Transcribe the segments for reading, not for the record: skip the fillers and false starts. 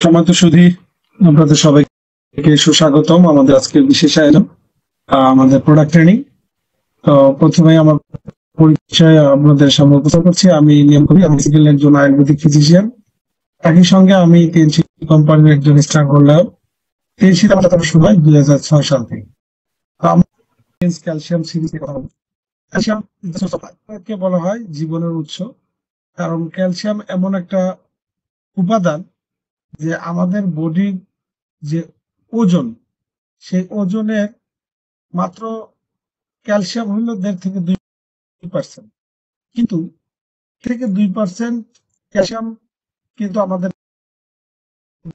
সম্মানিত সুধী, আপনাদের সবাইকে সুস্বাগতম আমাদের আজকের বিশেষ আয়োজন আমাদের প্রোডাক্ট ট্রেনিং। তো প্রথমে আমার পরিচয় আপনাদের সামনে উপস্থাপন করছি। আমি নিয়ম করি, আমি সিভিলের একজন আয়ুর্বেদিক ফিজিশিয়ান। একই সঙ্গে আমি টিএনসি কোম্পানির একজন স্টক হোল্ডার। টিএনসি আমার শুরু হয় 2006 সাল থেকে। ক্যালসিয়াম সিরিজ ক্যালসিয়ামকে বলা হয় জীবনের উৎস, কারণ ক্যালসিয়াম এমন একটা উপাদান যে আমাদের বডির যে ওজন, সেই ওজনের মাত্র ক্যালসিয়াম হলো 1.5 থেকে 2%, কিন্তু 2% ক্যালসিয়াম কিন্তু আমাদের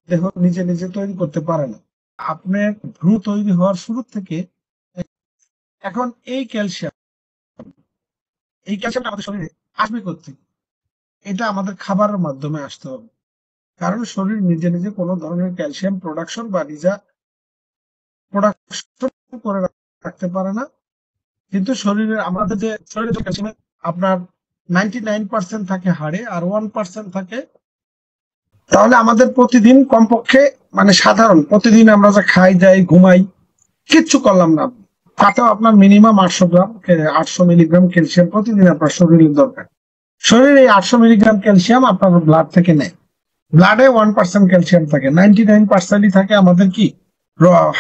দেহ নিজে নিজে তৈরি করতে পারে না। আপনার ভ্রূণ তৈরি হওয়ার শুরু থেকে এখন এই ক্যালসিয়াম আমাদের শরীরে আসবে কোত্থেকে? এটা আমাদের খাবারের মাধ্যমে আসতে হবে, কারণ শরীর নিজে নিজে কোনো ধরনের ক্যালসিয়াম প্রোডাকশন বা নিজা প্রোডাকশন করে রাখতে পারে না। কিন্তু আমাদের যে শরীরে ক্যালসিয়াম আপনার 99% থাকে হাড়ে আর 1% থাকে। তাহলে আমাদের প্রতিদিন কমপক্ষে সাধারণ প্রতিদিন আমরা যা খাই যাই ঘুমাই কিচ্ছু করলাম না, তাতেও আপনার মিনিমাম 800 মিলিগ্রাম ক্যালসিয়াম প্রতিদিন আপনার শরীরের দরকার। শরীরে এই 800 মিলিগ্রাম ক্যালসিয়াম আপনার ব্লাড থেকে নেয়। ব্লাডে 1% ক্যালসিয়াম থাকে, 99%ই থাকে আমাদের কি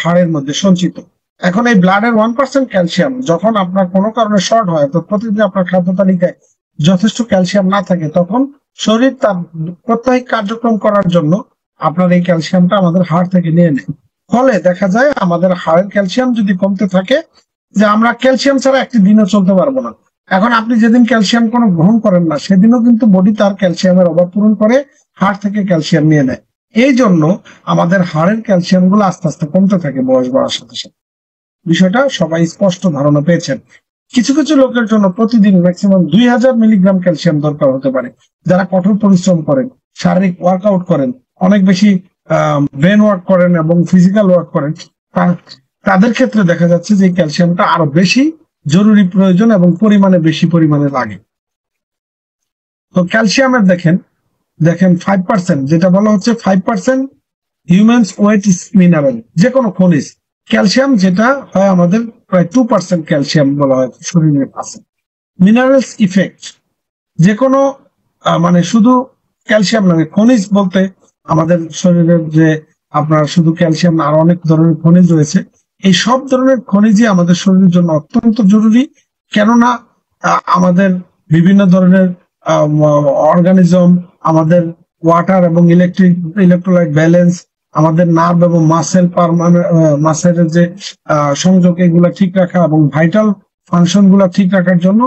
হাড়ের মধ্যে সঞ্চিত। এখন এই ব্লাডের 1% ক্যালসিয়াম যখন আপনার কোনো কারণে শর্ট হয়, তো প্রতিদিন আপনার খাদ্য তালিকায় যথেষ্ট ক্যালসিয়াম না থাকে, তখন শরীর তার প্রত্যেক কার্যক্রম করার জন্য আপনার এই ক্যালসিয়ামটা আমাদের হাড় থেকে নিয়ে নেয়। ফলে দেখা যায় আমাদের হাড়ের ক্যালসিয়াম যদি কমতে থাকে, যে আমরা ক্যালসিয়াম ছাড়া একটি দিনও চলতে পারবো না। এখন আপনি যেদিন ক্যালসিয়াম কোনো গ্রহণ করেন না, সেদিনও কিন্তু বডি তার ক্যালসিয়ামের অভাব পূরণ করে হাড় থেকে ক্যালসিয়াম নিয়ে নেয়। এই জন্য আমাদের হাড়ের ক্যালসিয়াম গুলো আস্তে আস্তে কমতে থাকে বয়স বাড়ার সাথে সাথে। বিষয়টা সবাই স্পষ্ট ধারণা পেয়েছেন। কিছু কিছু লোকের জন্য প্রতিদিন ম্যাক্সিমাম 2000 মিলিগ্রাম ক্যালসিয়াম দরকার হতে পারে, যারা কঠোর পরিশ্রম করেন, শারীরিক ওয়ার্কআউট করেন, অনেক বেশি ব্রেন ওয়ার্ক করেন এবং ফিজিক্যাল ওয়ার্ক করেন। তাদের ক্ষেত্রে দেখা যাচ্ছে যে ক্যালসিয়ামটা আরো বেশি জরুরি প্রয়োজন এবং বেশি পরিমাণে লাগে। তো ক্যালসিয়ামের দেখেন 5%, যেটা বলা হচ্ছে 5% হিউম্যানস ওয়েট ইজ মিনারেল, যে কোনো খনিজ। ক্যালসিয়াম যেটা হয় আমাদের প্রায় 2% ক্যালসিয়াম বলা হয় শরীরের আছে। মিনারেলস ইফেক্ট, যে কোনো শুধু ক্যালসিয়াম নয়, খনিজ বলতে আমাদের শরীরের যে আপনার শুধু ক্যালসিয়াম না, আর অনেক ধরনের খনিজ রয়েছে। এই সব ধরনের খনিজই আমাদের শরীরের জন্য অত্যন্ত জরুরি, কেননা আমাদের বিভিন্ন ধরনের অর্গানিজম, আমাদের ওয়াটার এবং ইলেকট্রোলাইট ব্যালেন্স, আমাদের নার্ভ এবং মাসেলের যে সংযোগ, এগুলা ঠিক রাখা এবং ভাইটাল ফাংশন গুলা ঠিক রাখার জন্য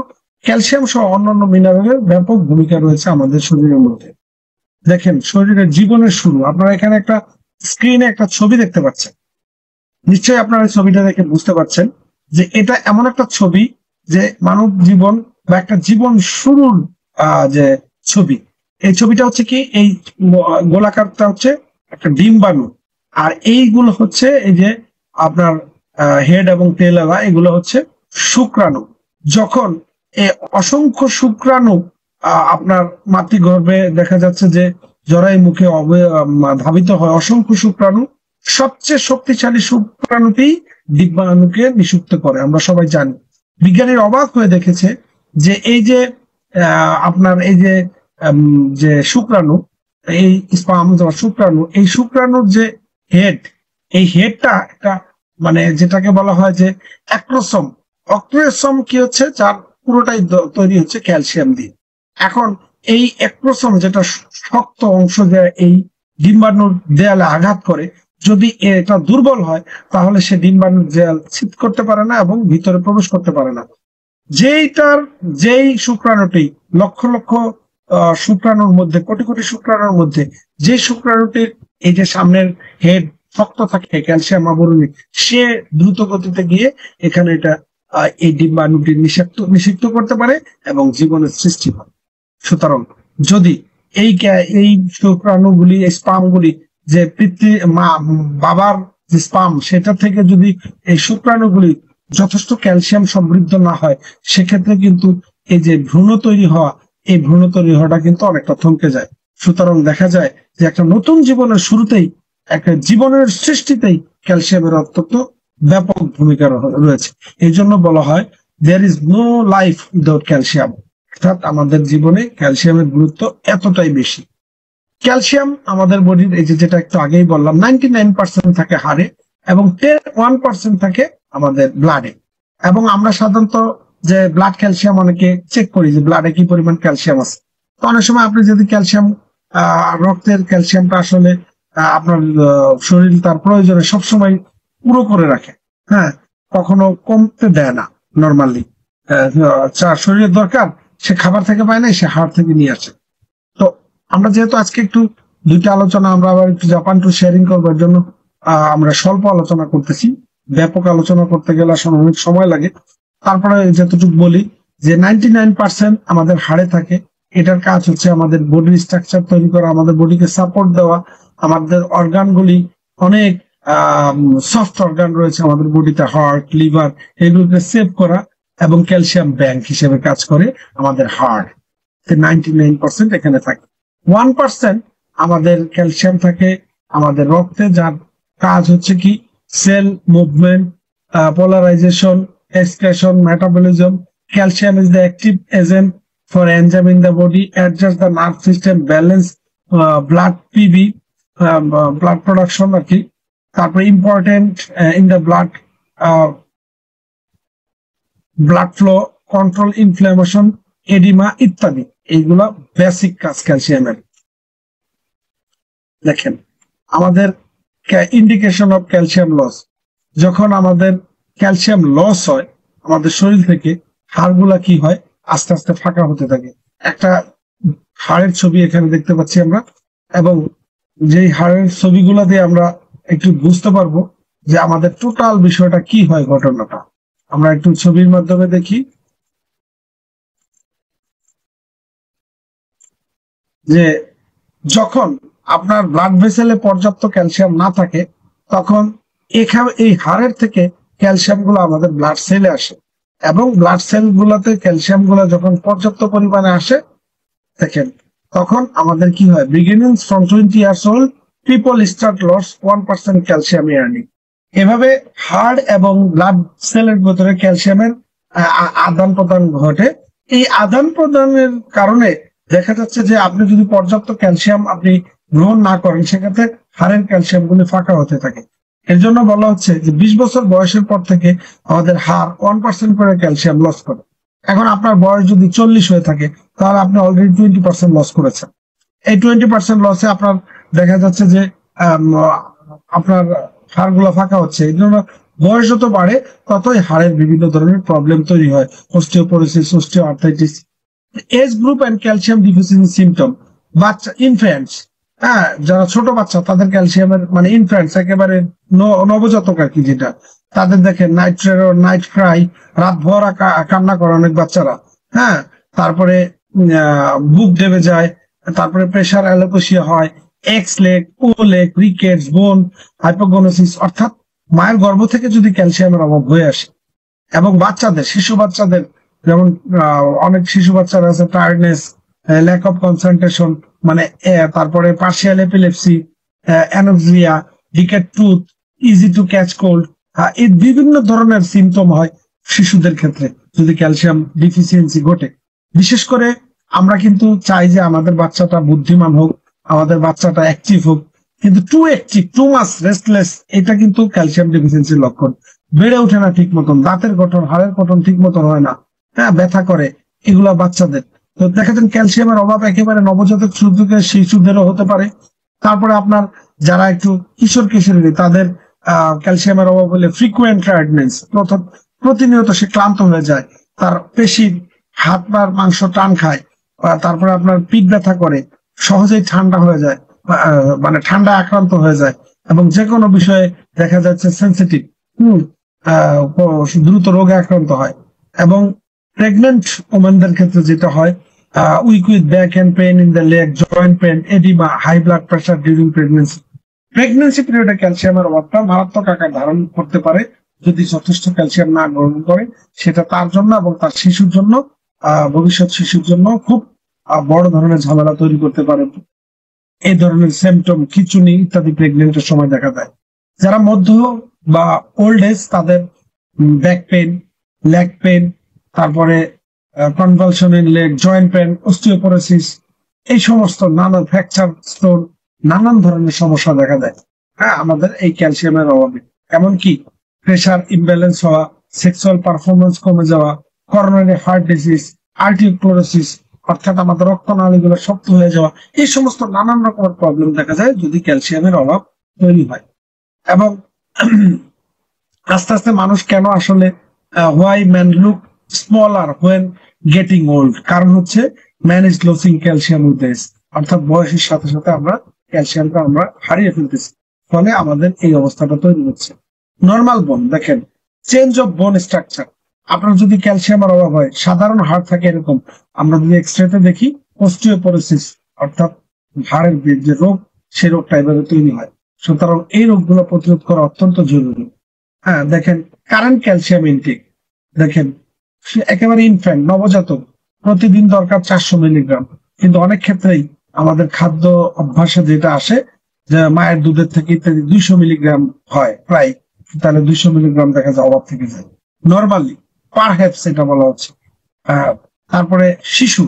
ক্যালসিয়াম সহ অন্যান্য মিনারেলের ব্যাপক ভূমিকা রয়েছে আমাদের শরীরের মধ্যে। দেখেন শরীরের জীবনের শুরু, আপনারা এখানে একটা স্ক্রিনে একটা ছবি দেখতে পাচ্ছেন। নিশ্চয়ই আপনারা ছবিটা দেখে বুঝতে পারছেন যে এটা এমন একটা ছবি যে মানব জীবন বা একটা জীবন শুরুর যে ছবি। এই ছবিটা হচ্ছে কি, এই গোলাকারটা হচ্ছে একটা ডিম্বাণু, আর এইগুলো হচ্ছে এই যে আপনার হেড এবং টেল, এগুলো হচ্ছে শুক্রাণু। যখন এই অসংখ্য শুক্রাণু আপনার মাতৃগর্ভে দেখা যাচ্ছে যে জরায়ু মুখে ধাবিত হয় অসংখ্য শুক্রাণু, সবচেয়ে শক্তিশালী শুক্রাণুটি ডিম্বাণুকে নিষিক্ত করে। আমরা সবাই জানি, বিজ্ঞানীর অবাক হয়ে দেখেছে যে এই যে আপনার এই যে শুক্রাণু, এই স্পার্ম শুক্রাণু, এই শুক্রাণুর যে হেড, এই হেডটা একটা যেটাকে বলা হয় যে অক্টোসোম কি হচ্ছে, যার পুরোটাই তৈরি হচ্ছে ক্যালসিয়াম দিয়ে। এখন এই অক্টোসোম যেটা শক্ত অংশ, যে এই ডিম্বাণুর দেয়ালে আঘাত করে, যদি এটা দুর্বল হয় তাহলে সে ডিম্বাণুর দেয়াল ছিদ করতে পারে না এবং ভিতরে প্রবেশ করতে পারে না। যেই শুক্রাণুটি লক্ষ লক্ষ শুক্রাণুর মধ্যে, কোটি কোটি শুক্রাণুর মধ্যে যে শুক্রাণুটির এই যে সামনের হেড শক্ত থাকে ক্যালসিয়াম আবরণী, সে দ্রুত গতিতে গিয়ে এখানে এটা এই ডিম্বাণুটি নিষিক্ত করতে পারে এবং জীবনের সৃষ্টি হয়। সুতরাং যদি এই শুক্রাণুগুলি, এই স্পার্মগুলি, যে বাবার যে স্পার্ম, সেটা থেকে যদি এই শুক্রাণুগুলি যথেষ্ট ক্যালসিয়াম সমৃদ্ধ না হয়, সেক্ষেত্রে কিন্তু এই যে ভ্রূণ তৈরি হওয়াটা কিন্তু অনেকটা থমকে যায়। সুতরাং দেখা যায় যে একটা নতুন জীবনের শুরুতেই, একটা জীবনের সৃষ্টিতেই ক্যালসিয়ামের অত্যন্ত ব্যাপক ভূমিকা রয়েছে। এই জন্য বলা হয় there is no life without calcium, অর্থাৎ আমাদের জীবনে ক্যালসিয়ামের গুরুত্ব এতটাই বেশি। ক্যালসিয়াম আমাদের বডির, এই যে যেটা একটু আগেই বললাম, 99% থাকে হাড়ে এবং 1% থাকে আমাদের ব্লাডে। এবং আমরা সাধারণত যে ব্লাড ক্যালসিয়াম অনেকে চেক করি যে ব্লাডে কি পরিমাণ ক্যালসিয়াম আছে। তো অনেক সময় আপনি যদি ক্যালসিয়াম, রক্তের ক্যালসিয়ামটা আসলে আপনার শরীর তার প্রয়োজনে সবসময় পুরো করে রাখে, হ্যাঁ, কখনো কমতে দেয় না। নর্মালি শরীরের দরকার, সে খাবার থেকে পায় না, সে হাড় থেকে নিয়ে আসে। তো আমরা যেহেতু আজকে একটু দুইটা আলোচনা, আমরা আবার একটু জাপান টু শেয়ারিং করবার জন্য আমরা স্বল্প আলোচনা করতেছি। ব্যাপক আলোচনা করতে গেলে আসলে অনেক সময় লাগে। তারপরে যতটুকু বলি যে 99% আমাদের হাড়ে থাকে। এটার কাজ হচ্ছে আমাদের বডির স্ট্রাকচার তৈরি করা, আমাদের বডিকে সাপোর্ট দেওয়া। আমাদের অর্গানগুলি অনেক সফট অর্গান রয়েছে আমাদের বডিতে, হার্ট, লিভার, এগুলোকে সেভ করা এবং ক্যালসিয়াম ব্যাংক হিসেবে কাজ করে আমাদের হার্ট। 99% এখানে থাকে। 1% আমাদের ক্যালসিয়াম থাকে আমাদের রক্তে, যার কাজ হচ্ছে কি cell movement, polarization, excretion, metabolism. Calcium is the active agent for enzyme in the body, adjust the nerve system, balance blood PB, blood production আর কি। তারপরে important in the blood blood flow, control inflammation, edema ইত্যাদি। এইগুলা basic কাজ ক্যালসিয়ামের। দেখেন আমাদের indication of calcium loss, যখন আমাদের ক্যালসিয়াম লস হয় আমাদের শরীর থেকে, হাড়গুলা কি হয়, আস্তে আস্তে ফাঁকা হতে থাকে। একটা হাড়ের ছবি এখানে দেখতে পাচ্ছি আমরা, এবং যেই হাড়ের ছবিগুলা দিয়ে আমরা একটু বুঝতে পারবো যে আমাদের টোটাল বিষয়টা কি হয়, ঘটনাটা আমরা একটু ছবির মাধ্যমে দেখি। যে যখন আপনার ব্লাড ভেসেলে পর্যাপ্ত ক্যালসিয়াম না থাকে, তখন এখানে এই হাড়ের থেকে ক্যালসিয়াম গুলো আমাদের ব্লাড সেলে আসে, এবং ব্লাড সেল গুলাতে ক্যালসিয়াম গুলো যখন পর্যাপ্ত পরিমাণে আসে, দেখেন তখন আমাদের কি হয়, beginning from 20 years old people start loss 1% calcium yearly. এভাবে হাড় এবং ব্লাড সেলের ভিতরে ক্যালসিয়ামের আদান প্রদান ঘটে। এই আদান প্রদানের কারণে দেখা যাচ্ছে যে আপনি যদি পর্যাপ্ত ক্যালসিয়াম আপনি গ্রহণ না করেন, সেক্ষেত্রে হাড়ের ক্যালসিয়াম গুলি ফাঁকা হতে থাকে। এর জন্য বলা হচ্ছে যে 20 বছর বয়সের পর থেকে আমাদের হাড় 1% করে ক্যালসিয়াম লস করে। এখন আপনার বয়স যদি 40 হয়ে থাকে, তাহলে আপনি অলরেডি 20% লস করেছেন। এই 20% লসে আপনার দেখা যাচ্ছে যে আপনার হাড়গুলো ফাঁকা হচ্ছে। এই জন্য বয়স যত বাড়ে ততই হাড়ের বিভিন্ন ধরনের প্রবলেম তৈরি হয়, osteoporosis, osteoarthritis. Age group and calcium deficiency symptom, বাচ্চা ইনফ্যান্টস, হ্যাঁ, যারা ছোট বাচ্চা তাদের ক্যালসিয়ামের মানে ইনফ্যান্টস একেবারে নবজাতক আর কি, যেটা তাদের দেখেন নাইট টেরর, নাইট ক্রাই, রাত ভর কান্না করে অনেক বাচ্চারা, হ্যাঁ। তারপরে বুক ডেবে যায়, তারপরে প্রেশার অ্যালোপেশিয়া হয়, এক্স লেগ, ও লেগ, রিকেটস, বোন হাইপোগনোসিস। অর্থাৎ মায়ের গর্ভ থেকে যদি ক্যালসিয়ামের অভাব হয়ে আসে, এবং বাচ্চাদের, শিশু বাচ্চাদের যেমন অনেক শিশু বাচ্চারা আছে টায়ার্ডনেস, ল্যাক অফ কনসেন্ট্রেশন, মানে তারপরে partial epilepsy, anoxia, decayed tooth, easy to catch cold, এই বিভিন্ন ধরনের সিমটম হয় শিশুদের ক্ষেত্রে যদি ক্যালসিয়াম ডিফিসিয়েন্সি ঘটে। বিশেষ করে আমরা কিন্তু চাই যে আমাদের বাচ্চাটা বুদ্ধিমান হোক, আমাদের বাচ্চাটা অ্যাক্টিভ হোক, কিন্তু to active, two mass restless, এটা কিন্তু ক্যালসিয়াম ডিফিসিয়েন্সির লক্ষণ। বেড়ে ওঠে না ঠিক মতন, দাঁতের গঠন, হাড়ের গঠন ঠিক মতন হয় না, হ্যাঁ, ব্যথা করে, এগুলা বাচ্চাদের। তো দেখা যান ক্যালসিয়ামের অভাব একেবারে নবজাতক শিশুদেরও হতে পারে। তারপরে আপনার যারা একটু কিশোর কিশোরী, তাদের ক্যালসিয়ামের অভাব হলে ফ্রিকুয়েন্ট টায়ার্ডনেস, প্রতিনিয়ত সে ক্লান্ত হয়ে যায়, তার পেশির হাত পার মাংস টান খায়, তারপরে আপনার পিঠ ব্যথা করে, সহজেই ঠান্ডা হয়ে যায়, মানে ঠান্ডা আক্রান্ত হয়ে যায়, এবং যে কোনো বিষয়ে দেখা যাচ্ছে সেন্সিটিভ, দ্রুত রোগে আক্রান্ত হয়। এবং প্রেগনেন্ট ওমেনদের ক্ষেত্রে যেটা হয়, weak with back and pain in the leg, joint pain, edema, high blood pressure during pregnancy. Pregnancy পিরিয়ডে ক্যালসিয়ামের অভাবটা মারাত্মক আকার ধারণ করতে পারে যদি যথেষ্ট ক্যালসিয়াম না গ্রহণ করে। সেটা তার জন্য এবং তার শিশুর জন্য, ভবিষ্যৎ শিশুর জন্য খুব বড় ধরনের ঝামেলা তৈরি করতে পারে। এই ধরনের সিমটম, খিঁচুনি ইত্যাদি প্রেগনেন্টের সময় দেখা দেয়। যারা মধ্য বা ওল্ড এজ তাদের ব্যাক পেন, লেগ পেন, তারপরে convulsion in leg, joint pain, osteoporosis, এই সমস্ত নানা ফ্র্যাকচার, স্টোন, নানান ধরনের সমস্যা দেখা দেয় হ্যাঁ আমাদের এই ক্যালসিয়ামের অভাবে। এমনকি প্রেশার ইমব্যালেন্স হওয়া, সেক্সুয়াল পারফরমেন্স কমে যাওয়া, করোনারি হার্ট ডিজিজ, আর্টিওক্লোরোসিস অর্থাৎ আমাদের রক্তনালীগুলো শক্ত হয়ে যাওয়া, এই সমস্ত নানান রকমের প্রবলেম দেখা যায় যদি ক্যালসিয়ামের অভাব তৈরি হয়। এবং আস্তে আস্তে মানুষ কেন আসলে why man look smaller when getting old, কারণ হচ্ছে man is losing calcium with age, অর্থাৎ বয়সের সাথে সাথে আমরা ক্যালসিয়ামটা আমরা হারিয়ে ফেলতেছি, ফলে আমাদের এই অবস্থাটা তৈরি হচ্ছে। নর্মাল বোন দেখেন, চেঞ্জ অফ বোন স্ট্রাকচার, আপনার যদি ক্যালসিয়ামের অভাব হয়, সাধারণ হাড় থাকে এরকম, আমরা যদি এক্সরেতে দেখি অস্টিওপোরোসিস অর্থাৎ হাড়ের যে রোগ, সেই রোগটা এভাবে তৈরি হয়। সুতরাং এই রোগগুলো প্রতিরোধ করা অত্যন্ত জরুরি। হ্যাঁ দেখেন, কারেন্ট ক্যালসিয়াম ইনটেক দেখেন, একেবারে ইনফ্যান্ট নবজাতক প্রতিদিন দরকার 400 মিলিগ্রাম, কিন্তু অনেক ক্ষেত্রেই আমাদের খাদ্য অভ্যাসে যেটা আসে যে মায়ের দুধের থেকে ইত্যাদি 200 মিলিগ্রাম হয় প্রায়, তাহলে 200 মিলিগ্রাম দেখা যায় অভাব থেকে যায় নর্মালি, পারহ্যাপস এটা বলা হচ্ছে। তারপরে শিশু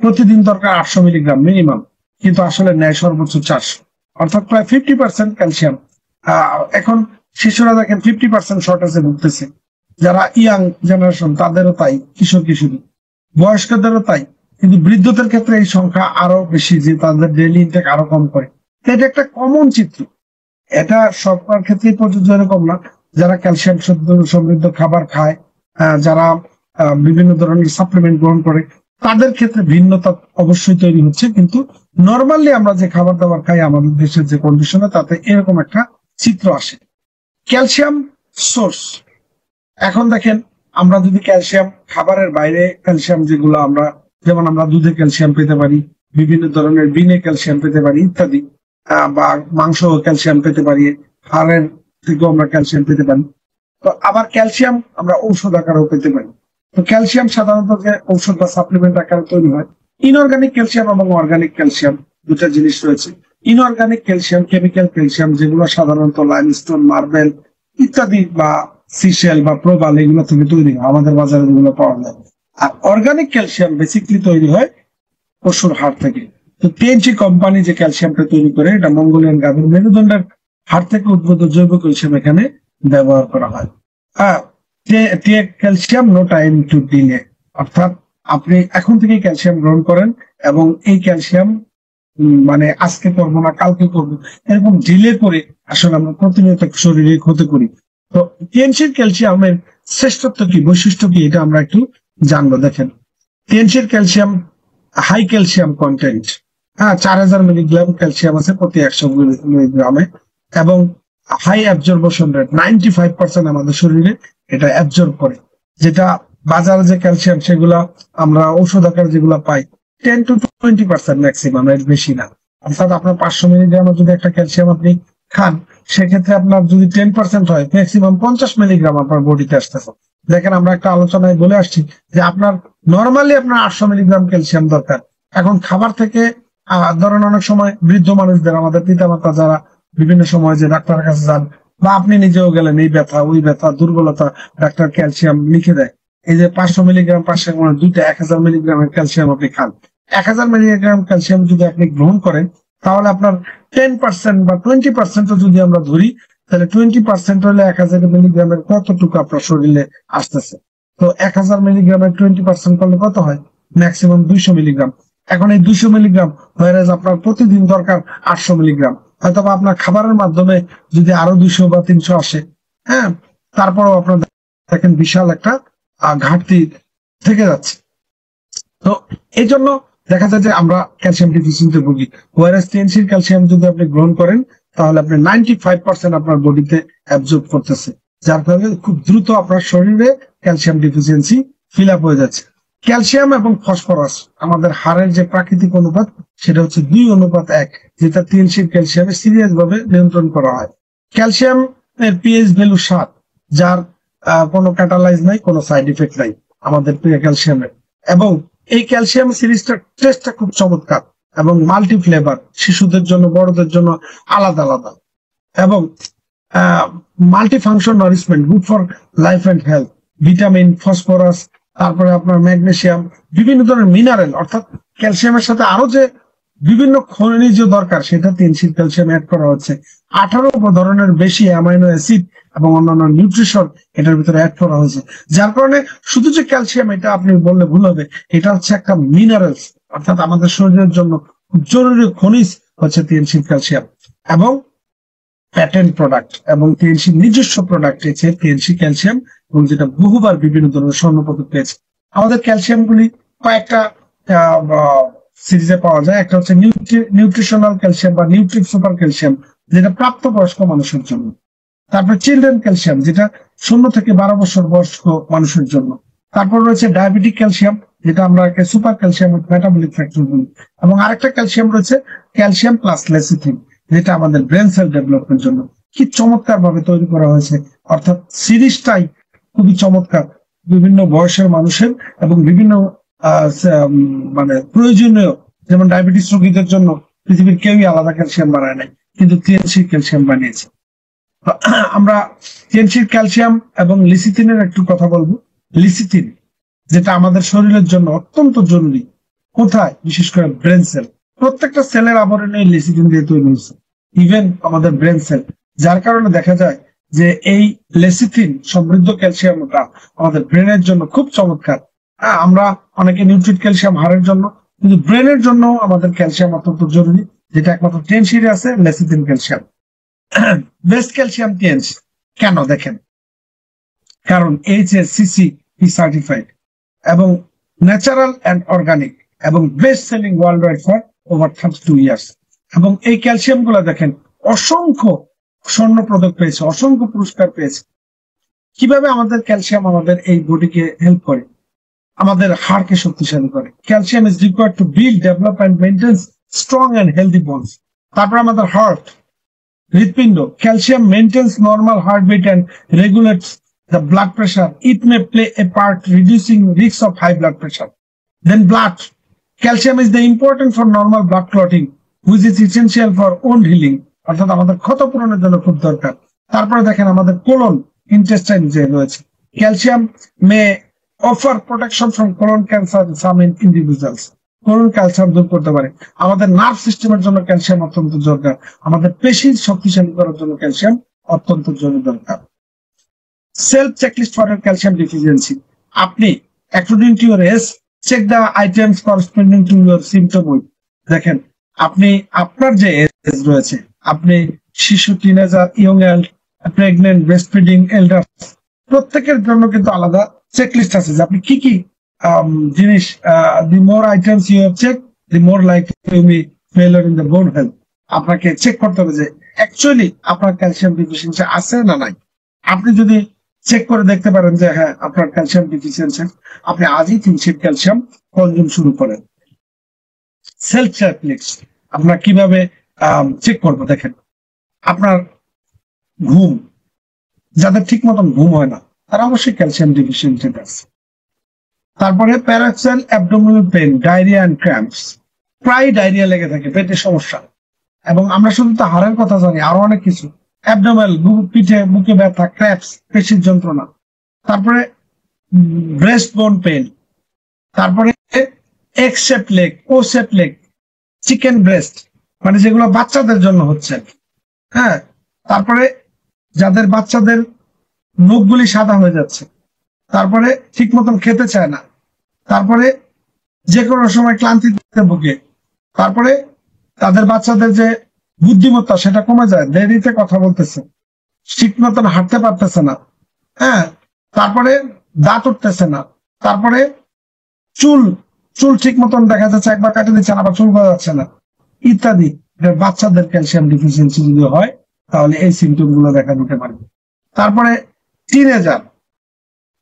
প্রতিদিন দরকার 800 মিলিগ্রাম মিনিমাম, কিন্তু আসলে নেয় সর্বোচ্চ 400, অর্থাৎ প্রায় 50% ক্যালসিয়াম। এখন শিশুরা দেখেন 50% শর্টেজে ভুগতেছে, যারা ইয়াং জেনারেশন তাদেরও তাই, কিশোর কিশোরী, বয়স্কদেরও তাই, কিন্তু বৃদ্ধদের ক্ষেত্রে এই সংখ্যা আরো বেশি, যে তাদের ডেইলি ইনটেক আরো কম করে। এটা একটা কমন চিত্র, এটা সবার ক্ষেত্রেই প্রযোজ্য এরকম না। যারা ক্যালসিয়াম সমৃদ্ধ খাবার খায়, যারা বিভিন্ন ধরনের সাপ্লিমেন্ট গ্রহণ করে, তাদের ক্ষেত্রে ভিন্নতা অবশ্যই তৈরি হচ্ছে, কিন্তু নর্মালি আমরা যে খাবার দাবার খাই আমাদের দেশের যে কন্ডিশনে, তাতে এরকম একটা চিত্র আসে। ক্যালসিয়াম সোর্স, এখন দেখেন আমরা যদি ক্যালসিয়াম খাবারের বাইরে ক্যালসিয়াম যেগুলো আমরা, যেমন আমরা দুধে ক্যালসিয়াম পেতে পারি, বিভিন্ন ধরনের বিনে ক্যালসিয়াম পেতে পারি ইত্যাদি, বা মাংস ক্যালসিয়াম পেতে পারি, হাড়ের থেকেও আমরা ক্যালসিয়াম পেতে পারি। তো আবার ক্যালসিয়াম আমরা ঔষধ আকারেও পেতে পারি। তো ক্যালসিয়াম সাধারণত যে ঔষধ বা সাপ্লিমেন্ট আকারে তৈরি হয়, ইনঅর্গানিক ক্যালসিয়াম এবং অর্গানিক ক্যালসিয়াম দুটা জিনিস রয়েছে। ইনঅর্গানিক ক্যালসিয়াম, কেমিক্যাল ক্যালসিয়াম, যেগুলো সাধারণত লাইমস্টোন, মার্বেল ইত্যাদি বা সিশেল বা প্রবাল এগুলো থেকে তৈরি হয়, আমাদের বাজারে যেগুলো পাওয়া যায়। আর অর্গানিক ক্যালসিয়াম বেসিকলি তৈরি হয় পশুর হাড় থেকে। তো টিএনসি কোম্পানি যে ক্যালসিয়ামটা তৈরি করে, এটা মঙ্গোলিয়ান গাভীর মেরুদণ্ডের হাড় থেকে উদ্ভূত জৈব ক্যালসিয়াম এখানে ব্যবহার করা হয়। Calcium no time to delay, অর্থাৎ আপনি এখন থেকে ক্যালসিয়াম গ্রহণ করেন এবং এই ক্যালসিয়াম মানে আজকে করবো না কালকে করবো এরকম ডিলে করে আসলে আমরা প্রতিনিয়ত শরীরে ক্ষতি করি। তো টিএনসির ক্যালসিয়ামের শ্রেষ্ঠত্ব কি, বৈশিষ্ট্য কি, এটা আমরা একটু জানবো। দেখেন, টিএনসির calcium high calcium content, 4000 milligram calcium আছে প্রতি 100 মিলিগ্রামে, এবং হাই অ্যাবজর্পশন রেট, 95% আমাদের শরীরে এটা অ্যাবজর্ব করে। যেটা বাজারে যে ক্যালসিয়াম সেগুলা আমরা ঔষধ আকারে যেগুলো পাই 10 to 20% ম্যাক্সিমাম, এর বেশি না। অর্থাৎ আপনার 500 মিলিগ্রামের যদি একটা ক্যালসিয়াম আপনি খান, সেক্ষেত্রে আপনার যদি 10% হয়, ম্যাক্সিমাম 50 মিলিগ্রাম আপনার বডিতে আসতেছে। দেখেন আমরা একটা আলোচনায় বলে আসছি যে আপনার নর্মালি আপনার 800 মিলিগ্রাম ক্যালসিয়াম দরকার। এখন খাবার থেকে ধরেন অনেক সময় বৃদ্ধ মানুষদের, আমাদের পিতামাতা যারা বিভিন্ন সময় যে ডাক্তারের কাছে যান, বা আপনি নিজেও গেলেন, এই ব্যথা ওই ব্যথা দুর্বলতা, ডাক্তার ক্যালসিয়াম লিখে দেয়, এই যে 500 মিলিগ্রাম 500 দুইটা 1000 মিলিগ্রামের ক্যালসিয়াম আপনি খান। 1000 মিলিগ্রাম ক্যালসিয়াম যদি আপনি গ্রহণ করেন, তাহলে আপনার 10% বা 20% যদি আমরা ধরি, তাহলে 20% হলে 1000 মিলিগ্রামের কতটুকু আপনার শরীরে আসতেছে। তো 1000 মিলিগ্রামের 20% করলে কত হয়, ম্যাক্সিমাম 200 মিলিগ্রাম। এখন এই 200 মিলিগ্রাম হয়ে আপনার প্রতিদিন দরকার 800 মিলিগ্রাম, হয়তো আপনার খাবারের মাধ্যমে যদি আরো 200 বা 300 আসে, তারপরেও আপনার দেখেন বিশাল একটা ঘাটতি থেকে যাচ্ছে। তো এই জন্য দেখা যায় যে আমরা ক্যালসিয়াম ডিফিসিয়েন্সিতে ভুগি। ওয়ারেস টিএনসির ক্যালসিয়াম যদি আপনি গ্রহণ করেন, তাহলে আপনি 95% আপনার বডিতে অ্যাবজর্ব করতেছে, যার ফলে খুব দ্রুত আপনার শরীরে ক্যালসিয়াম ডিফিসিয়েন্সি ফিল আপ হয়ে যাচ্ছে। ক্যালসিয়াম এবং ফসফরাস আমাদের হাড়ের যে প্রাকৃতিক অনুপাত, সেটা হচ্ছে 2:1, যেটা টিএনসির ক্যালসিয়ামে সিরিয়াস ভাবে নিয়ন্ত্রণ করা হয়। ক্যালসিয়াম এর পিএইচ ভ্যালু 7, যার কোনো ক্যাটালাইজ নাই, কোনো সাইড ইফেক্ট নাই আমাদের ক্যালসিয়ামের। এবং এই ক্যালসিয়াম সিরিজটার টেস্টটা খুব চমৎকার। এবং মাল্টি ফ্লেভার, শিশুদের জন্য বড়দের জন্য আলাদা আলাদা, এবং multi function nourishment, good for life and health, vitamin, phosphorus, তারপরে আপনার ম্যাগনেসিয়াম, বিভিন্ন ধরনের মিনারেল, অর্থাৎ ক্যালসিয়ামের সাথে আরো যে বিভিন্ন খনিজ দরকার সেটা 3 ক্যালসিয়াম অ্যাড করা হচ্ছে। 18 ধরনের বেশি অ্যামাইনো অ্যাসিড এবং অন্যান্য নিউট্রিশন এটার ভিতরে অ্যাড করা হয়েছে, যার কারণে শুধু যে ক্যালসিয়াম এটা আপনি বললে ভুল হবে, এটা হচ্ছে একটা মিনারেলস, অর্থাৎ আমাদের শরীরের জন্য জরুরি খনিজ হচ্ছে 3 ক্যালসিয়াম। এবং প্যাটেন্ট প্রোডাক্ট এবং টিএনসি নিজস্ব প্রোডাক্ট হচ্ছে টিএনসি ক্যালসিয়াম, এবং যেটা বহুবার বিভিন্ন ধরনের স্বর্ণপদক পেয়েছে। আমাদের ক্যালসিয়াম গুলি কয়েকটা সিরিজে পাওয়া যায়। একটা হচ্ছে নিউট্রিশনাল ক্যালসিয়াম বা নিউট্রিক সুপার ক্যালসিয়াম, যেটা প্রাপ্তবয়স্ক মানুষের জন্য। তারপর চিলড্রেন ক্যালসিয়াম, যেটা 0 থেকে 12 বছর বয়স্ক মানুষের জন্য। তারপর রয়েছে ডায়াবেটিক ক্যালসিয়াম, যেটা আমরা সুপার ক্যালসিয়াম মেটাবলিক ফ্যাক্টর বলি। এবং আরেকটা ক্যালসিয়াম রয়েছে ক্যালসিয়াম প্লাস লেসিথিন, যেটা আমাদের ব্রেন সেল ডেভেলপমেন্ট জন্য। কি চমৎকার ভাবে তৈরি করা হয়েছে, অর্থাৎ সিরিজটাই খুবই চমৎকার, বিভিন্ন বয়সের মানুষের এবং বিভিন্ন মানে প্রয়োজনীয়, যেমন ডায়াবেটিস রোগীদের জন্য পৃথিবীর কেউই আলাদা ক্যালসিয়াম বানায় নাই, কিন্তু টিএনসি ক্যালসিয়াম বানিয়েছে। আমরা টিএনসির ক্যালসিয়াম এবং লিসিথিনের একটু কথা বলবো। লিসিথিন, যেটা আমাদের শরীরের জন্য অত্যন্ত জরুরি, কোথায়? বিশেষ করে ব্রেন সেল। প্রত্যেকটা সেলের আবরণে লিসিথিন দিয়ে তৈরি হয়েছে, ইভেন আমাদের ব্রেন সেল। যার কারণে দেখা যায় যে এই লেসিথিন সমৃদ্ধ ক্যালসিয়ামটা আমাদের ব্রেনের জন্য খুব চমৎকার। আমরা অনেকে নিউট্রিট ক্যালসিয়াম হাড়ের জন্য, কিন্তু ব্রেনের জন্য আমাদের ক্যালসিয়াম অত্যন্ত জরুরি, যেটা একমাত্র টিএনসিতে আছে, lecithin calcium. Best calcium TNC কেন? দেখেন, কারণ HACCP সার্টিফাইড এবং ন্যাচারাল অ্যান্ড অর্গানিক এবং best selling world wide for over 32 years. এবং এই ক্যালসিয়াম গুলা দেখেন অসংখ্য স্বর্ণ পদক পেয়েছে, অসংখ্য পুরস্কার পেয়েছে। কিভাবে আমাদের ক্যালসিয়াম আমাদের এই বডিকে হেল্প করে, আমাদের হাড়কে শক্তিশালী করে। Calcium is required to build, develop and maintain strong and healthy bones. তারপর আমাদের হার্ট, হৃৎপিণ্ড, calcium maintains normal heartbeat and regulates the blood pressure. It may play a part reducing risks of high blood pressure. Then blood. Calcium is the important for normal blood clotting, which is essential for wound healing. অর্থাৎ আমাদের ক্ষত পূরণের জন্য খুব দরকার। তারপরে দেখেন আমাদের কোলন, ইন্টেস্টাইন যে রয়েছে, calcium May offer protection from colon cancer in some individuals. Colon cancer দূর করতে পারে। আমাদের নার্ভ সিস্টেমের জন্য ক্যালসিয়াম অত্যন্ত দরকার। আমাদের পেশি শক্তিশালী করার জন্য ক্যালসিয়াম অত্যন্ত জরুরি দরকার। Self checklist for your calcium deficiency. আপনি according to your age check the items corresponding to your symptom with. দেখেন, আপনি আপনার যে এজ রয়েছে, আপনি শিশু, টিনেজার, ইয়ং এল্ড, প্রেগনেন্ট, ব্রেস্ট ফিডিং, এল্ডার, প্রত্যেকের জন্য কিন্তু আলাদা চেকলিস্ট আছে যে আপনি কি কি জিনিস, the more items you have check, the more likely to be failure in the bone health. আপনাকে চেক করতে হবে যে অ্যাকচুয়ালি আপনার ক্যালসিয়াম ডিফিসিয়েন্সি আছে না নাই। আপনি যদি চেক করে দেখতে পারেন যে হ্যাঁ আপনার ক্যালসিয়াম ডিফিসিয়েন্সি, আপনি আজই 3 ক্যালসিয়াম কনজিউম শুরু করেন। সেলফ চেকলিস্ট আপনার কিভাবে চেক করবো? দেখেন, আপনার ঘুম, যাদের ঠিক মতন ঘুম হয় না তারা অবশ্যই ক্যালসিয়াম ডিফিসিয়েন্সি আছে। তারপরে paroxysmal abdominal pain, diarrhoea and cramps, প্রায় ডায়রিয়া লেগে থাকে, পেটের সমস্যা। এবং আমরা শুধু তো হাড়ের কথা জানি, আরো অনেক কিছু, অ্যাবডোমেনাল, পিঠে বুকে ব্যথা, ক্র্যাম্পস, পেশির যন্ত্রণা। তারপরে ব্রেস্ট বোন পেইন, তারপরে এক্স শেপ লেগ, ও শেপ লেগ, চিকেন ব্রেস্ট, মানে যেগুলো বাচ্চাদের জন্য হচ্ছে। হ্যাঁ, তারপরে যাদের বাচ্চাদের নখগুলি সাদা হয়ে যাচ্ছে, তারপরে ঠিক মতন খেতে চায় না, তারপরে যে কোনো সময় ক্লান্তিতে ভুগে, তারপরে তাদের বাচ্চাদের যে বুদ্ধিমত্তা সেটা কমে যায়, দেরিতে কথা বলতেছে, ঠিক মতন হাঁটতে পারতেছে না, হ্যাঁ, তারপরে দাঁত উঠতেছে না, তারপরে চুল ঠিক মতন দেখা যাচ্ছে একবার কাটে দিচ্ছেন আবার চুল করা যাচ্ছে না, ইত্যাদি। বাচ্চাদের ক্যালসিয়াম ডিফিসিয়েন্সি যদি হয় তাহলে এই সিমটম গুলো দেখা দিতে পারে। তারপরে টিনেজার,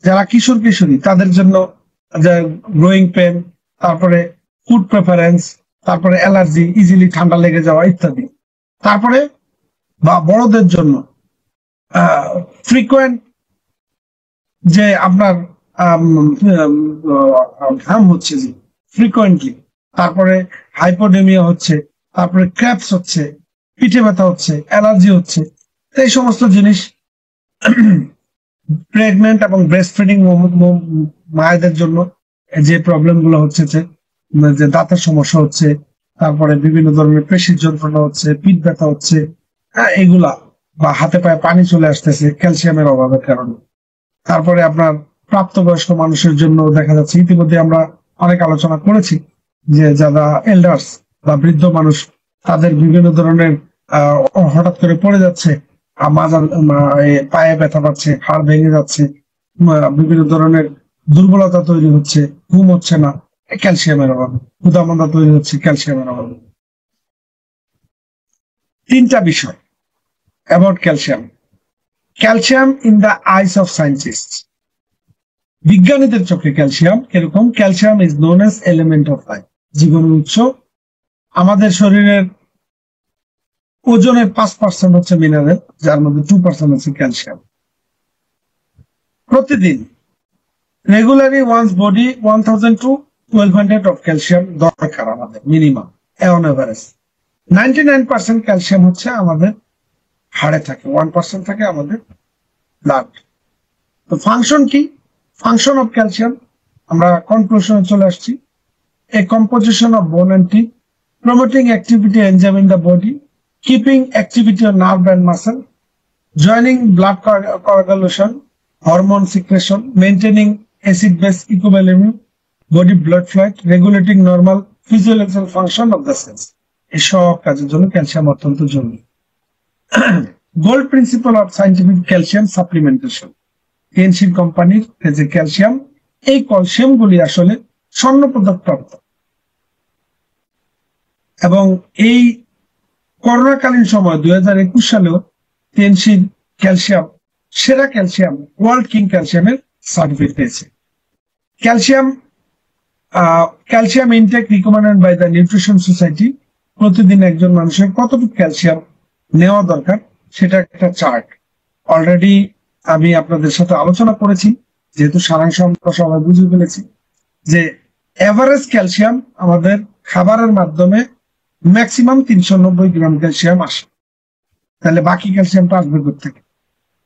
যারা কিশোর কিশোরী, তাদের জন্য গ্রোয়িং পেন, তারপরে ফুড প্রেফারেন্স, তারপরে অ্যালার্জি, ইজিলি ঠান্ডা লেগে যাওয়া ইত্যাদি। তারপরে বা বড়দের জন্য ফ্রিকোয়েন্ট যে আপনার ঘাম হচ্ছে যে ফ্রিকোয়েন্টলি, তারপরে হাইপোডেমিয়া হচ্ছে, তারপরে ক্র্যাপস হচ্ছে, পিঠে ব্যথা হচ্ছে, অ্যালার্জি হচ্ছে। এই সমস্ত জিনিস প্রেগনেন্ট এবং ব্রেস্ট ফিডিং মায়েদের জন্য যে প্রবলেম গুলো হচ্ছে, যে দাঁতের সমস্যা হচ্ছে, তারপরে বিভিন্ন ধরনের পেশির যন্ত্রণা হচ্ছে, পিঠ ব্যথা হচ্ছে, এগুলা, বা হাতে পায়ে পানি চলে আসতেছে ক্যালসিয়ামের অভাবের কারণে। তারপরে আপনার প্রাপ্তবয়স্ক মানুষের জন্য দেখা যাচ্ছে, ইতিমধ্যে আমরা অনেক আলোচনা করেছি, যে যারা এল্ডার্স বা বৃদ্ধ মানুষ, তাদের বিভিন্ন ধরনের হঠাৎ করে পড়ে যাচ্ছে, পায়ে ব্যথা পাচ্ছে, হাড় ভেঙে যাচ্ছে, বিভিন্ন ধরনের দুর্বলতা তৈরি হচ্ছে, ঘুম হচ্ছে না, ক্যালসিয়ামের অভাবে, ক্ষুধামন্দা তৈরি হচ্ছে ক্যালসিয়ামের অভাবে। তিনটা বিষয় about calcium. Calcium in the eyes of scientist, বিজ্ঞানীদের চোখে ক্যালসিয়াম এরকম। Calcium is known as element of life, জীবনের উৎস। আমাদের শরীরের ওজনের 5% হচ্ছে মিনারেল, যার মধ্যে 2% হচ্ছে ক্যালসিয়াম। প্রতিদিন regularly once body 1000 to 1200 of calcium দরকার আমাদের, মিনিমাম অন এভারেজ। 99% ক্যালসিয়াম হচ্ছে আমাদের হাড়ে থাকে, 1% থাকে আমাদের ব্লাড। তো ফাংশন কি? ফাংশন অফ ক্যালসিয়াম, আমরা কনক্লুশনে চলে আসছি। A composition of bone and teeth, promoting activity enzyme in the body, keeping activity of nerve and muscle, joining blood coagulation, hormone secretion, maintaining acid-base equilibrium, body blood fluid, regulating normal physiological function of the cells. এসব কাজের জন্য calcium অত্যন্ত জরুরি। Gold principal of scientific calcium supplementation, TNC কোম্পানির যে calcium, এই calcium গুলি আসলে স্বর্ণ পদক প্রাপ্ত। এবং এই করোনাকালীন সময় 2021 সালেও টিএনসির ক্যালসিয়াম সেরা ক্যালসিয়াম, ওয়ার্ল্ড কিং ক্যালসিয়ামের সার্টিফিকেট পেয়েছে। Calcium intake recommended by the nutrition society, প্রতিদিন একজন মানুষের কতটুকু ক্যালসিয়াম নেওয়া দরকার সেটা একটা চার্ট অলরেডি আমি আপনাদের সাথে আলোচনা করেছি। যেহেতু সারাংশ আমরা সবাই বুঝে ফেলেছি যে এভারেজ ক্যালসিয়াম আমাদের খাবারের মাধ্যমে ম্যাক্সিমাম 390 গ্রাম ক্যালসিয়াম আসে। তাহলে বাকি ক্যালসিয়ামটা আসবে কোথেকে?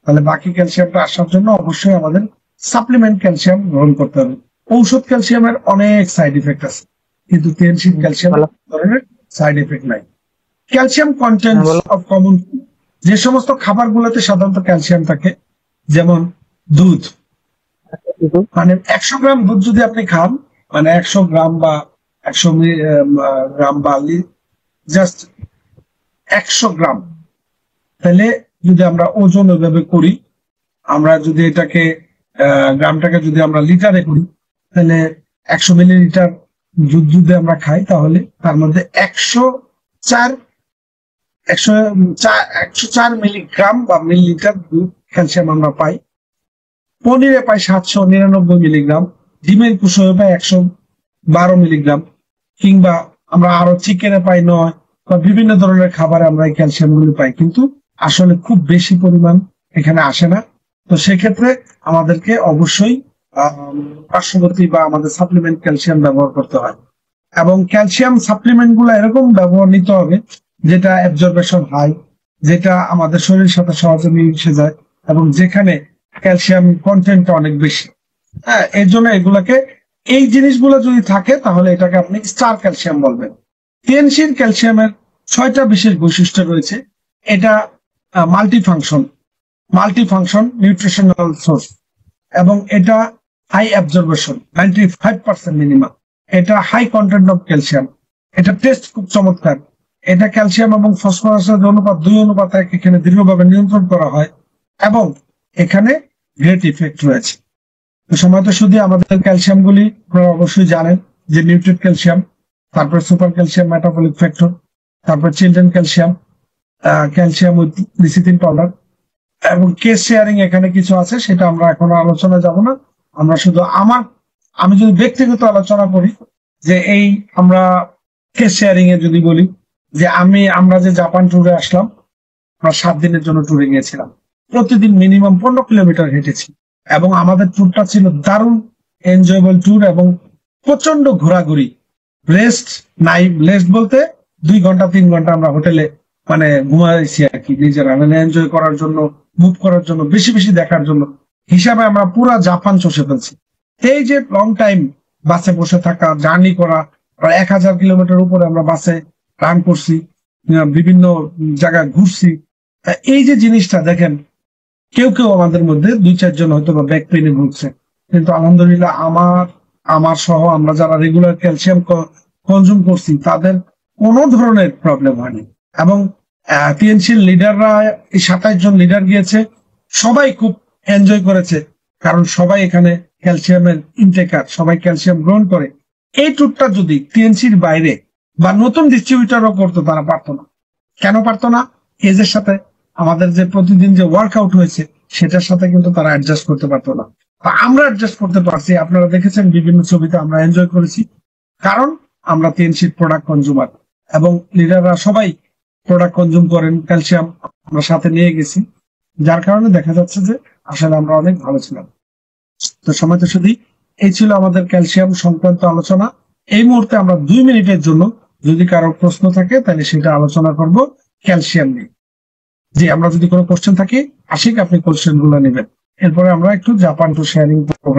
তাহলে বাকি ক্যালসিয়ামটা আসার জন্য অবশ্যই আমাদের সাপ্লিমেন্ট ক্যালসিয়াম গ্রহণ করতে হবে। ঔষধ ক্যালসিয়ামের অনেক সাইড ইফেক্ট আছে, কিন্তু টিএনসি ক্যালসিয়াম ধরনের সাইড ইফেক্ট নাই। ক্যালসিয়াম কন্টেন্ট অফ কমন, যে সমস্ত খাবারগুলোতে সাধারণত ক্যালসিয়াম থাকে, যেমন দুধ, মানে 100 গ্রাম দুধ যদি আপনি খান, মানে 100 গ্রাম বা 100 গ্রাম বা জাস্ট 100 গ্রাম, তাহলে যদি আমরা ওজন ওইভাবে করি, আমরা যদি এটাকে গ্রামটাকে যদি আমরা লিটারে করি, তাহলে 100 মিলিলিটার দুধ যদি আমরা খাই, তাহলে তার মধ্যে 104 মিলিগ্রাম বা মিলিলিটার দুধ ক্যালসিয়াম আমরা পাই। পনিরে পাই 799 মিলিগ্রাম, ডিমের কুসুমে পাই 112 মিলিগ্রাম, কিংবা আমরা আরো চিকেনে পাই 9, বা বিভিন্ন ধরনের খাবারে আমরা এই ক্যালসিয়াম গুলি পাই, কিন্তু আসলে খুব বেশি পরিমাণ এখানে আসে না। তো সেক্ষেত্রে আমাদেরকে অবশ্যই পার্শ্ববর্তী বা আমাদের সাপ্লিমেন্ট ক্যালসিয়াম ব্যবহার করতে হয়। এবং ক্যালসিয়াম সাপ্লিমেন্ট গুলো এরকম ব্যবহার নিতে হবে যেটা অ্যাবজর্বেশন হাই, যেটা আমাদের শরীরের সাথে সহজে মিশে যায়, এবং যেখানে ক্যালসিয়াম কন্টেন্টটা অনেক বেশি। হ্যাঁ, এর জন্য এগুলাকে, এই জিনিসগুলো যদি থাকে তাহলে এটাকে আপনি স্টার ক্যালসিয়াম বলবেন। টিএনসির ক্যালসিয়ামের 6টা বিশেষ বৈশিষ্ট্য রয়েছে। এটা মাল্টিফাংশন নিউট্রিশনাল সোর্স, এবং এটা হাই অ্যাবজর্বেশন 95% মিনিমাম। এটা হাই কন্টেন্ট অফ ক্যালসিয়াম, এটা টেস্ট খুব চমৎকার। এটা ক্যালসিয়াম এবং ফসফরাসের অনুপাত 2:1 এখানে দৃঢ়ভাবে নিয়ন্ত্রণ করা হয়, এবং এখানে গ্রেট ইফেক্ট রয়েছে। তো সময় তো শুধু আমাদের ক্যালসিয়াম গুলি আপনারা অবশ্যই জানেন, যে নিউট্রিয়েন্ট ক্যালসিয়াম, তারপর সুপার ক্যালসিয়াম মেটাবলিক ফ্যাক্টর, তারপর children calcium, calcium with lecithin powder, এবং কেস শেয়ারিং এখানে কিছু আছে, সেটা আমরা এখন আলোচনা যাব না। আমরা শুধু আমি যদি ব্যক্তিগত আলোচনা করি, যে এই আমরা কেস শেয়ারিং এ যদি বলি, যে আমরা যে জাপান ট্যুরে আসলাম, আমরা 7 দিনের জন্য ট্যুরে গিয়েছিলাম, প্রতিদিন মিনিমাম 15 কিলোমিটার হেঁটেছি, এবং আমাদের ট্যুরটা ছিল দারুণ এনজয়েবল ট্যুর, এবং প্রচন্ড ঘোরাঘুরি। রেস্ট নাই, রেস্ট বলতে 2 ঘন্টা 3 ঘন্টা আমরা হোটেলে মানে ঘুমাইছি আর কি, নিজেরা মানে এনজয় করার জন্য, মুভ করার জন্য, বেশি বেশি দেখার জন্য হিসাবে আমরা পুরা জাপান চষে ফেলছি। এই যে লং টাইম বাসে বসে থাকা, জার্নি করা, 1000 কিলোমিটার উপরে আমরা বাসে রান করছি, বিভিন্ন জায়গায় ঘুরছি। এই যে জিনিসটা দেখেন, কেউ কেউ আমাদের মধ্যে 2-4 জন হয়তো বা ব্যাক পেইনে ভুগছে, কিন্তু আলহামদুলিল্লাহ আমার সহ আমরা যারা রেগুলার ক্যালসিয়াম কনজিউম করছি তাদের কোনো ধরনের প্রবলেম হয়নি। এবং টিএনসির লিডাররা, এই 27 জন লিডার গিয়েছে, সবাই খুব এনজয় করেছে, কারণ সবাই এখানে ক্যালসিয়ামের ইনটেকার, সবাই ক্যালসিয়াম গ্রহণ করে। এই ট্যুরটা যদি টিএনসির বাইরে বা নতুন ডিস্ট্রিবিউটারও করতো, তারা পারতো না। কেন পারতো না? এজের সাথে আমাদের যে প্রতিদিন যে ওয়ার্কআউট হয়েছে সেটার সাথে কিন্তু তারা অ্যাডজাস্ট করতে পারতো না। আমরা অ্যাডজাস্ট করতে পারছি, আপনারা দেখেছেন বিভিন্ন ছবিতে, আমরা এনজয় করেছি, কারণ আমরা টিএনসির প্রোডাক্ট কনজিউমার এবং লিডাররা সবাই প্রোডাক্ট কনজিউম করেন, ক্যালসিয়াম আমরা সাথে নিয়ে গেছি, যার কারণে দেখা যাচ্ছে যে আসলে আমরা অনেক ভালো ছিলাম। তো সময় তো শুধু এই ছিল আমাদের ক্যালসিয়াম সংক্রান্ত আলোচনা। এই মুহূর্তে আমরা 2 মিনিটের জন্য যদি কারো প্রশ্ন থাকে তাহলে সেটা আলোচনা করব ক্যালসিয়াম নিয়ে। জি, আমরা যদি কোনো কোশ্চেন থাকে, আশিক আপনি কোশ্চেন গুলো নেবেন, এরপরে আমরা একটু জাপান টু শেয়ারিং প্রোগ্রাম